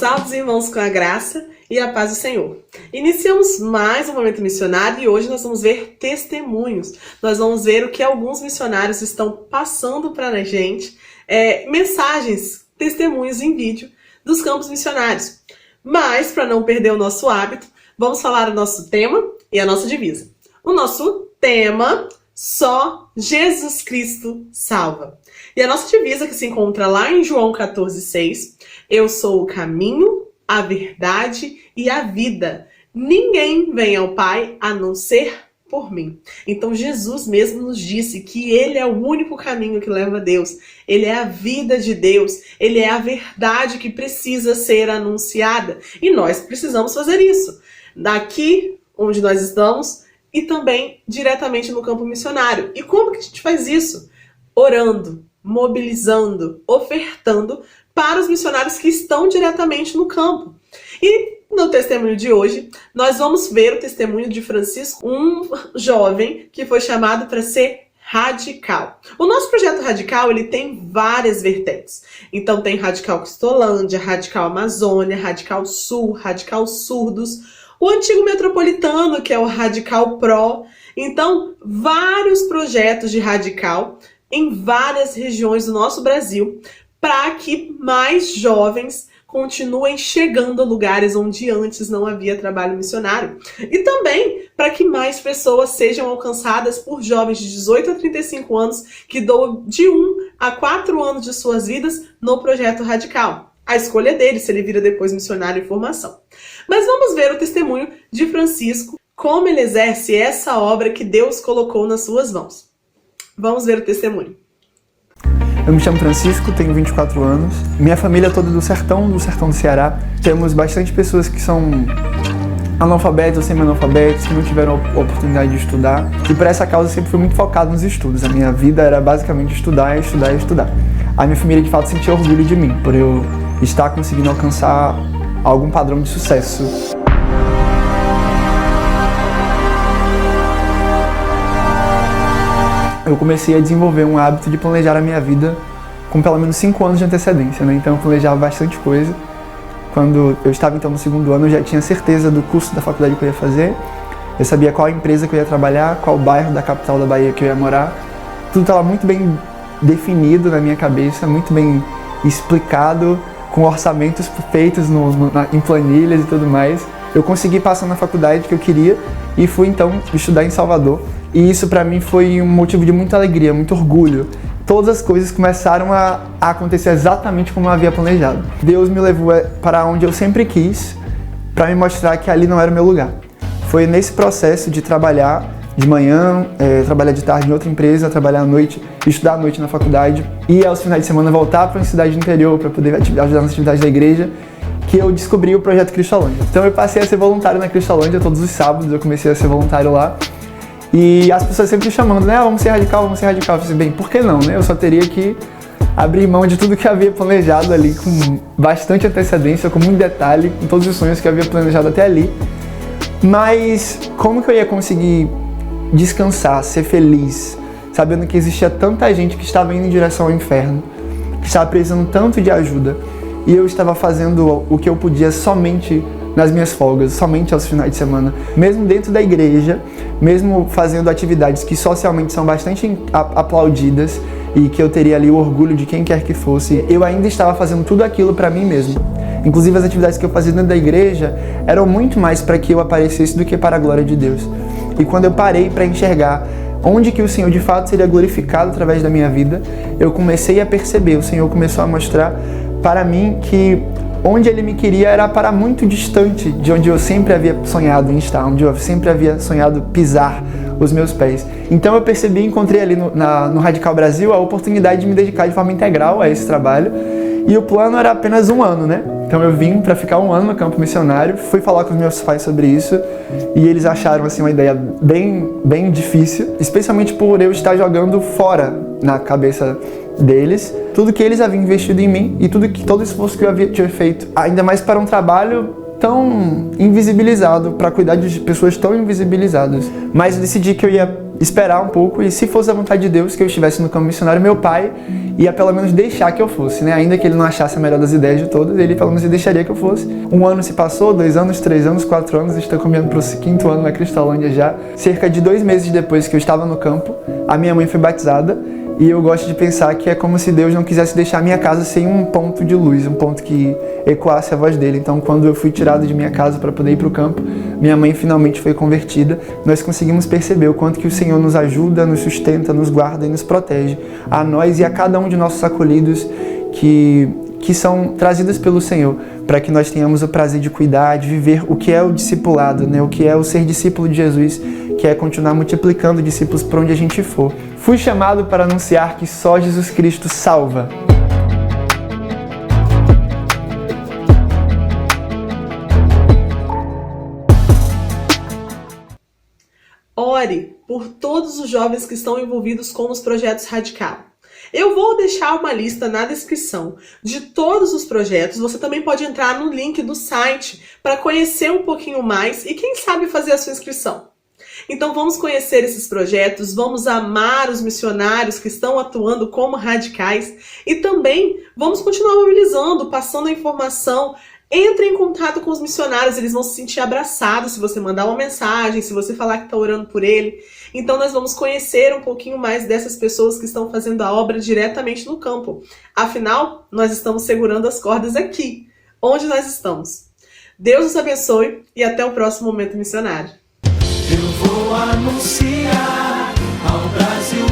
Salve, irmãos, com a graça e a paz do Senhor. Iniciamos mais um momento missionário e hoje nós vamos ver testemunhos. Nós vamos ver o que alguns missionários estão passando para a gente, mensagens, testemunhos em vídeo dos campos missionários. Mas, para não perder o nosso hábito, vamos falar o nosso tema e a nossa divisa. O nosso tema: só Jesus Cristo salva. E a nossa divisa, que se encontra lá em João 14,6, eu sou o caminho, a verdade e a vida. Ninguém vem ao Pai a não ser por mim. Então Jesus mesmo nos disse que Ele é o único caminho que leva a Deus. Ele é a vida de Deus. Ele é a verdade que precisa ser anunciada. E nós precisamos fazer isso. Daqui onde nós estamos e também diretamente no campo missionário. E como que a gente faz isso? Orando, mobilizando, ofertando para os missionários que estão diretamente no campo. E no testemunho de hoje, nós vamos ver o testemunho de Francisco, um jovem que foi chamado para ser radical. O nosso projeto Radical, ele tem várias vertentes. Então tem Radical Cristolândia, Radical Amazônia, Radical Sul, Radical Surdos, o antigo metropolitano, que é o Radical Pro. Então, vários projetos de radical em várias regiões do nosso Brasil, para que mais jovens continuem chegando a lugares onde antes não havia trabalho missionário. E também para que mais pessoas sejam alcançadas por jovens de 18 a 35 anos que doam de 1 a 4 anos de suas vidas no projeto Radical. A escolha dele, se ele vira depois missionário em formação. Mas vamos ver o testemunho de Francisco, como ele exerce essa obra que Deus colocou nas suas mãos. Vamos ver o testemunho. Eu me chamo Francisco, tenho 24 anos. Minha família é toda do sertão do Ceará. Temos bastante pessoas que são analfabetos ou semi-analfabetos, que não tiveram a oportunidade de estudar. E por essa causa eu sempre fui muito focado nos estudos. A minha vida era basicamente estudar. A minha família de fato sentia orgulho de mim, por eu estar conseguindo alcançar algum padrão de sucesso. Eu comecei a desenvolver um hábito de planejar a minha vida com pelo menos 5 anos de antecedência, né? Então eu planejava bastante coisa. Quando eu estava então no 2º ano, eu já tinha certeza do curso da faculdade que eu ia fazer. Eu sabia qual empresa que eu ia trabalhar, qual bairro da capital da Bahia que eu ia morar. Tudo estava muito bem definido na minha cabeça, muito bem explicado, com orçamentos feitos em planilhas e tudo mais. Eu consegui passar na faculdade que eu queria e fui então estudar em Salvador. E isso para mim foi um motivo de muita alegria, muito orgulho. Todas as coisas começaram a acontecer exatamente como eu havia planejado. Deus me levou para onde eu sempre quis, para me mostrar que ali não era o meu lugar. Foi nesse processo de trabalhar de manhã, trabalhar de tarde em outra empresa, trabalhar à noite, estudar à noite na faculdade e aos finais de semana voltar para uma cidade do interior para poder ajudar nas atividades da igreja, que eu descobri o projeto Cristolândia. Então eu passei a ser voluntário na Cristolândia todos os sábados, eu comecei a ser voluntário lá. E as pessoas sempre me chamando, né? Vamos ser radical, vamos ser radical. Eu falei, bem, por que não, né? Eu só teria que abrir mão de tudo que havia planejado ali com bastante antecedência, com muito detalhe, com todos os sonhos que eu havia planejado até ali. Mas como que eu ia conseguir descansar, ser feliz, sabendo que existia tanta gente que estava indo em direção ao inferno, que estava precisando tanto de ajuda, e eu estava fazendo o que eu podia somente nas minhas folgas, somente aos finais de semana, mesmo dentro da igreja, mesmo fazendo atividades que socialmente são bastante aplaudidas e que eu teria ali o orgulho de quem quer que fosse, eu ainda estava fazendo tudo aquilo para mim mesmo. Inclusive as atividades que eu fazia dentro da igreja eram muito mais para que eu aparecesse do que para a glória de Deus. E quando eu parei para enxergar onde que o Senhor de fato seria glorificado através da minha vida, eu comecei a perceber, o Senhor começou a mostrar para mim que onde Ele me queria era para muito distante de onde eu sempre havia sonhado em estar, onde eu sempre havia sonhado pisar os meus pés. Então eu percebi e encontrei ali no Radical Brasil a oportunidade de me dedicar de forma integral a esse trabalho. E o plano era apenas 1 ano, né? Então eu vim para ficar 1 ano no campo missionário, fui falar com os meus pais sobre isso e eles acharam assim uma ideia bem difícil, especialmente por eu estar jogando fora na cabeça deles tudo que eles haviam investido em mim e todo o esforço que eu tinha feito, ainda mais para um trabalho tão invisibilizado, para cuidar de pessoas tão invisibilizadas. Mas eu decidi que eu ia esperar um pouco e, se fosse a vontade de Deus que eu estivesse no campo missionário, meu pai ia pelo menos deixar que eu fosse, né? Ainda que ele não achasse a melhor das ideias de todas, ele pelo menos deixaria que eu fosse. 1 ano se passou, 2 anos, 3 anos, 4 anos, estou caminhando para o 5º ano na Cristolândia já. Cerca de 2 meses depois que eu estava no campo, a minha mãe foi batizada. E eu gosto de pensar que é como se Deus não quisesse deixar a minha casa sem um ponto de luz, um ponto que ecoasse a voz dele. Então, quando eu fui tirado de minha casa para poder ir para o campo, minha mãe finalmente foi convertida. Nós conseguimos perceber o quanto que o Senhor nos ajuda, nos sustenta, nos guarda e nos protege, a nós e a cada um de nossos acolhidos que são trazidos pelo Senhor, para que nós tenhamos o prazer de cuidar, de viver o que é o discipulado, né? O que é o ser discípulo de Jesus, que é continuar multiplicando discípulos por onde a gente for. Fui chamado para anunciar que só Jesus Cristo salva. Ore por todos os jovens que estão envolvidos com os projetos Radical. Eu vou deixar uma lista na descrição de todos os projetos. Você também pode entrar no link do site para conhecer um pouquinho mais e, quem sabe, fazer a sua inscrição. Então vamos conhecer esses projetos, vamos amar os missionários que estão atuando como radicais e também vamos continuar mobilizando, passando a informação. Entre em contato com os missionários, eles vão se sentir abraçados se você mandar uma mensagem, se você falar que está orando por ele. Então nós vamos conhecer um pouquinho mais dessas pessoas que estão fazendo a obra diretamente no campo. Afinal, nós estamos segurando as cordas aqui, onde nós estamos. Deus nos abençoe e até o próximo Momento Missionário. Eu vou anunciar ao Brasil